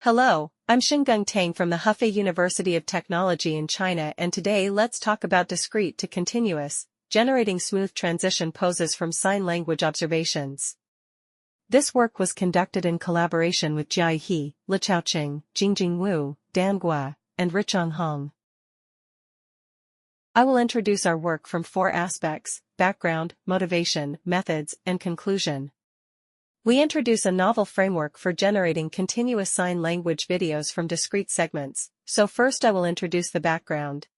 Hello, I'm Xingung Tang from the Hefei University of Technology in China, and today let's talk about discrete to continuous, generating smooth transition poses from sign language observations. This work was conducted in collaboration with Jiai He, Lichaoqing, Jingjing Wu, Dan Gua, and Richong Hong. I will introduce our work from four aspects: background, motivation, methods, and conclusion. We introduce a novel framework for generating continuous sign language videos from discrete segments, so first I will introduce the background.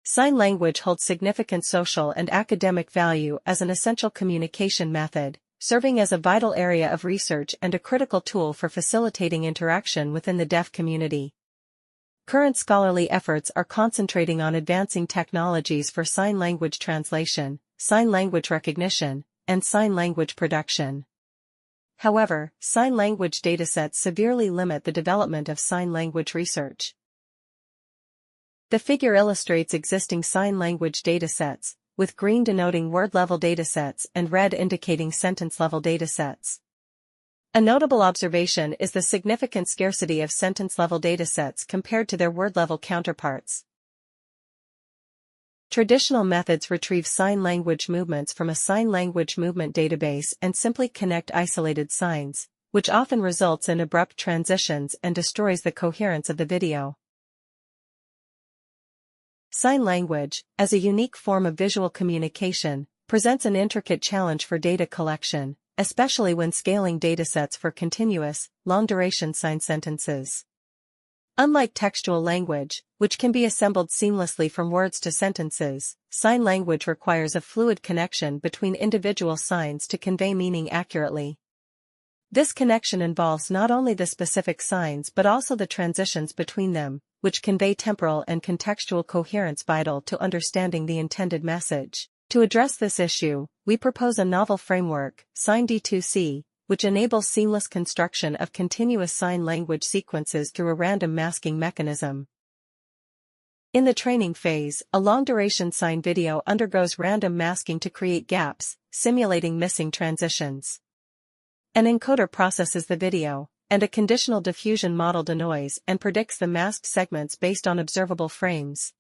Sign language holds significant social and academic value as an essential communication method, serving as a vital area of research and a critical tool for facilitating interaction within the deaf community. Current scholarly efforts are concentrating on advancing technologies for sign language translation, sign language recognition, and sign language production. However, sign language datasets severely limit the development of sign language research. The figure illustrates existing sign language datasets, with green denoting word-level datasets and red indicating sentence-level datasets. A notable observation is the significant scarcity of sentence-level datasets compared to their word-level counterparts. Traditional methods retrieve sign language movements from a sign language movement database and simply connect isolated signs, which often results in abrupt transitions and destroys the coherence of the video. Sign language, as a unique form of visual communication, presents an intricate challenge for data collection, especially when scaling datasets for continuous, long-duration sign sentences. Unlike textual language, which can be assembled seamlessly from words to sentences, sign language requires a fluid connection between individual signs to convey meaning accurately. This connection involves not only the specific signs but also the transitions between them, which convey temporal and contextual coherence vital to understanding the intended message. To address this issue, we propose a novel framework, SignD2C, which enables seamless construction of continuous sign language sequences through a random masking mechanism. In the training phase, a long-duration sign video undergoes random masking to create gaps, simulating missing transitions. An encoder processes the video, and a conditional diffusion model denoise and predicts the masked segments based on observable frames.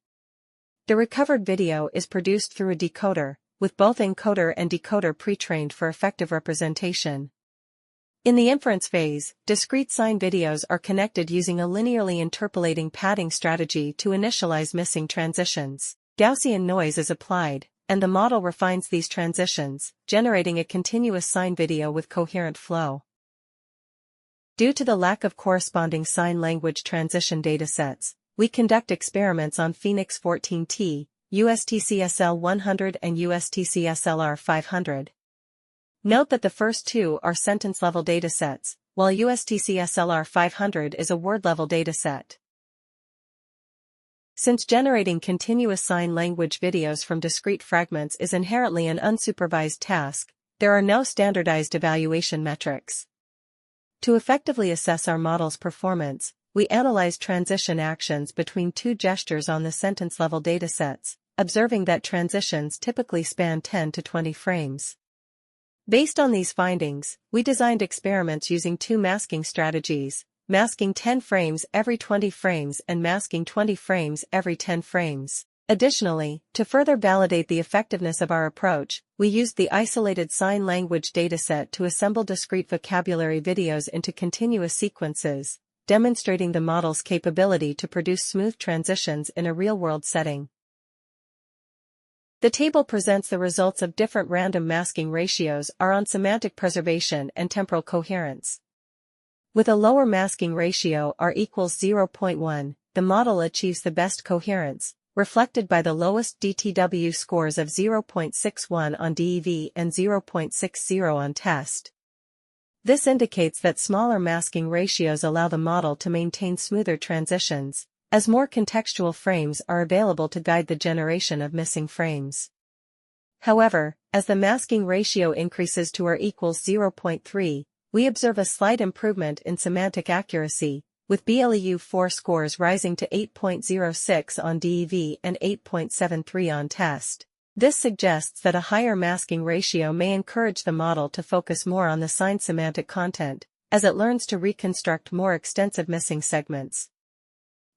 The recovered video is produced through a decoder, with both encoder and decoder pre-trained for effective representation. In the inference phase, discrete sign videos are connected using a linearly interpolating padding strategy to initialize missing transitions. Gaussian noise is applied, and the model refines these transitions, generating a continuous sign video with coherent flow. Due to the lack of corresponding sign language transition datasets, we conduct experiments on Phoenix 14T, USTCSL 100 and USTCSLR 500. Note that the first two are sentence-level datasets, while USTCSLR 500 is a word-level dataset. Since generating continuous sign language videos from discrete fragments is inherently an unsupervised task, there are no standardized evaluation metrics. To effectively assess our model's performance, we analyze transition actions between two gestures on the sentence-level datasets, observing that transitions typically span 10 to 20 frames. Based on these findings, we designed experiments using two masking strategies, masking 10 frames every 20 frames and masking 20 frames every 10 frames. Additionally, to further validate the effectiveness of our approach, we used the isolated sign language dataset to assemble discrete vocabulary videos into continuous sequences, demonstrating the model's capability to produce smooth transitions in a real-world setting. The table presents the results of different random masking ratios on semantic preservation and temporal coherence. With a lower masking ratio R equals 0.1, the model achieves the best coherence, reflected by the lowest DTW scores of 0.61 on DEV and 0.60 on test. This indicates that smaller masking ratios allow the model to maintain smoother transitions, as more contextual frames are available to guide the generation of missing frames. However, as the masking ratio increases to R equals 0.3, we observe a slight improvement in semantic accuracy, with BLEU4 scores rising to 8.06 on DEV and 8.73 on test. This suggests that a higher masking ratio may encourage the model to focus more on the sign semantic content, as it learns to reconstruct more extensive missing segments.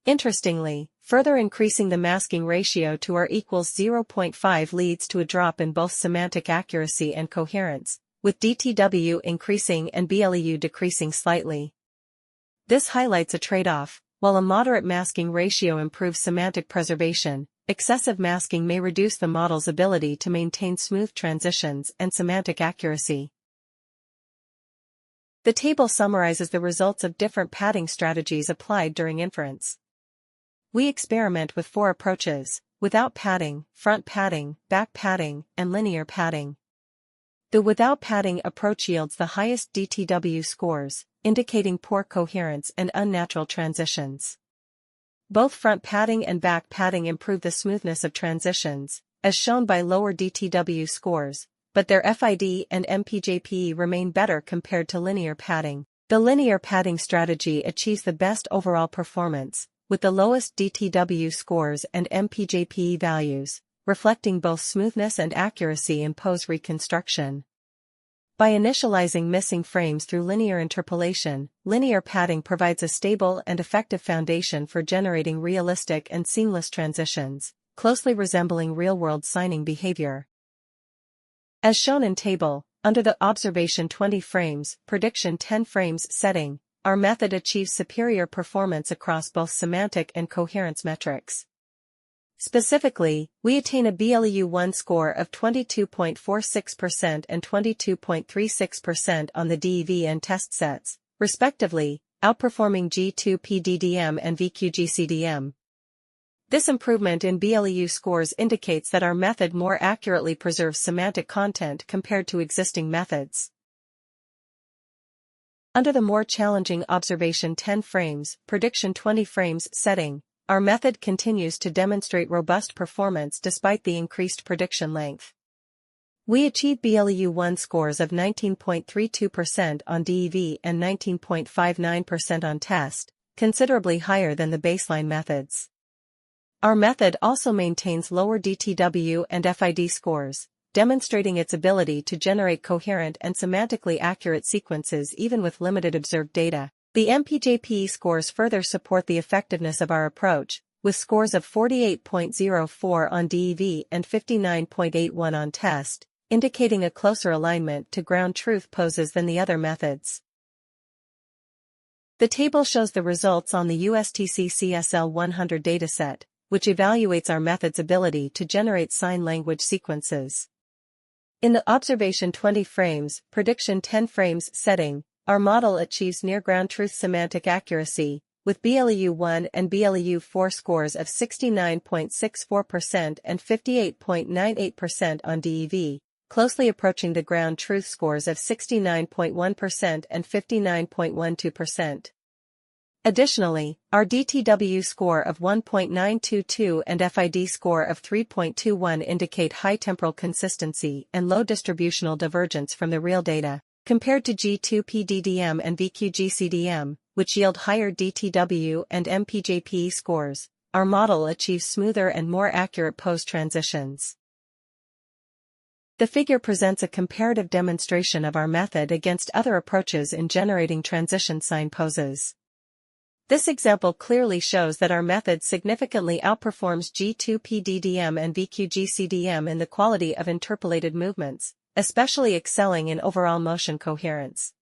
Interestingly, further increasing the masking ratio to r equals 0.5 leads to a drop in both semantic accuracy and coherence, with DTW increasing and BLEU decreasing slightly. This highlights a trade-off. While a moderate masking ratio improves semantic preservation, excessive masking may reduce the model's ability to maintain smooth transitions and semantic accuracy. The table summarizes the results of different padding strategies applied during inference. We experiment with 4 approaches: without padding, front padding, back padding, and linear padding. The without padding approach yields the highest DTW scores, indicating poor coherence and unnatural transitions. Both front padding and back padding improve the smoothness of transitions, as shown by lower DTW scores, but their FID and MPJP remain better compared to linear padding. The linear padding strategy achieves the best overall performance, with the lowest DTW scores and MPJP values, reflecting both smoothness and accuracy in pose reconstruction. By initializing missing frames through linear interpolation, linear padding provides a stable and effective foundation for generating realistic and seamless transitions, closely resembling real-world signing behavior. As shown in table, under the observation 20 frames, prediction 10 frames setting, our method achieves superior performance across both semantic and coherence metrics. Specifically, we attain a BLEU1 score of 22.46% and 22.36% on the DEV and test sets, respectively, outperforming G2PDDM and VQGCDM. This improvement in BLEU scores indicates that our method more accurately preserves semantic content compared to existing methods. Under the more challenging observation 10 frames, prediction 20 frames setting, our method continues to demonstrate robust performance despite the increased prediction length. We achieve BLEU1 scores of 19.32% on DEV and 19.59% on test, considerably higher than the baseline methods. Our method also maintains lower DTW and FID scores, demonstrating its ability to generate coherent and semantically accurate sequences even with limited observed data. The MPJP scores further support the effectiveness of our approach, with scores of 48.04 on DEV and 59.81 on test, indicating a closer alignment to ground truth poses than the other methods. The table shows the results on the USTC CSL 100 dataset, which evaluates our method's ability to generate sign language sequences. In the observation 20 frames, prediction 10 frames setting, our model achieves near-ground truth semantic accuracy, with BLEU1 and BLEU4 scores of 69.64% and 58.98% on DEV, closely approaching the ground truth scores of 69.1% and 59.12%. Additionally, our DTW score of 1.922 and FID score of 3.21 indicate high temporal consistency and low distributional divergence from the real data, compared to G2PDDM and VQGCDM, which yield higher DTW and MPJP scores. Our model achieves smoother and more accurate pose transitions. The figure presents a comparative demonstration of our method against other approaches in generating transition sign poses. This example clearly shows that our method significantly outperforms G2PDDM and VQGCDM in the quality of interpolated movements, especially excelling in overall motion coherence.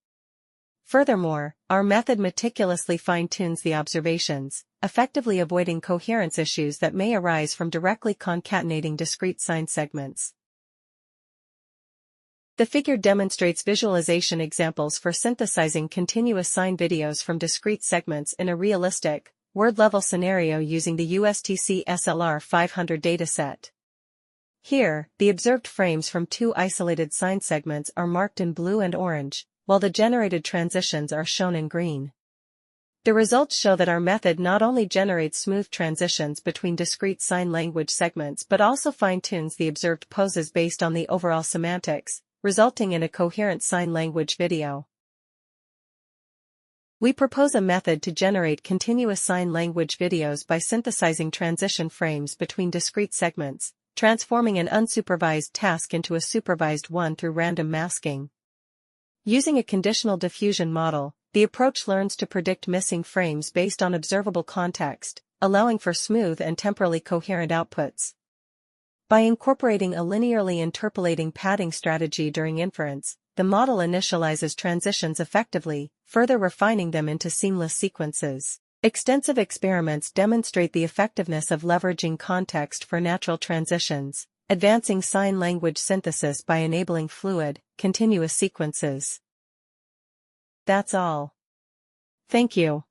Furthermore, our method meticulously fine-tunes the observations, effectively avoiding coherence issues that may arise from directly concatenating discrete sign segments. The figure demonstrates visualization examples for synthesizing continuous sign videos from discrete segments in a realistic, word-level scenario using the USTC SLR 500 dataset. Here, the observed frames from 2 isolated sign segments are marked in blue and orange, while the generated transitions are shown in green. The results show that our method not only generates smooth transitions between discrete sign language segments but also fine-tunes the observed poses based on the overall semantics, resulting in a coherent sign language video. We propose a method to generate continuous sign language videos by synthesizing transition frames between discrete segments, transforming an unsupervised task into a supervised one through random masking. Using a conditional diffusion model, The approach learns to predict missing frames based on observable context, allowing for smooth and temporally coherent outputs. By incorporating a linearly interpolating padding strategy during inference, the model initializes transitions effectively, further refining them into seamless sequences. Extensive experiments demonstrate the effectiveness of leveraging context for natural transitions, advancing sign language synthesis by enabling fluid, continuous sequences. That's all. Thank you.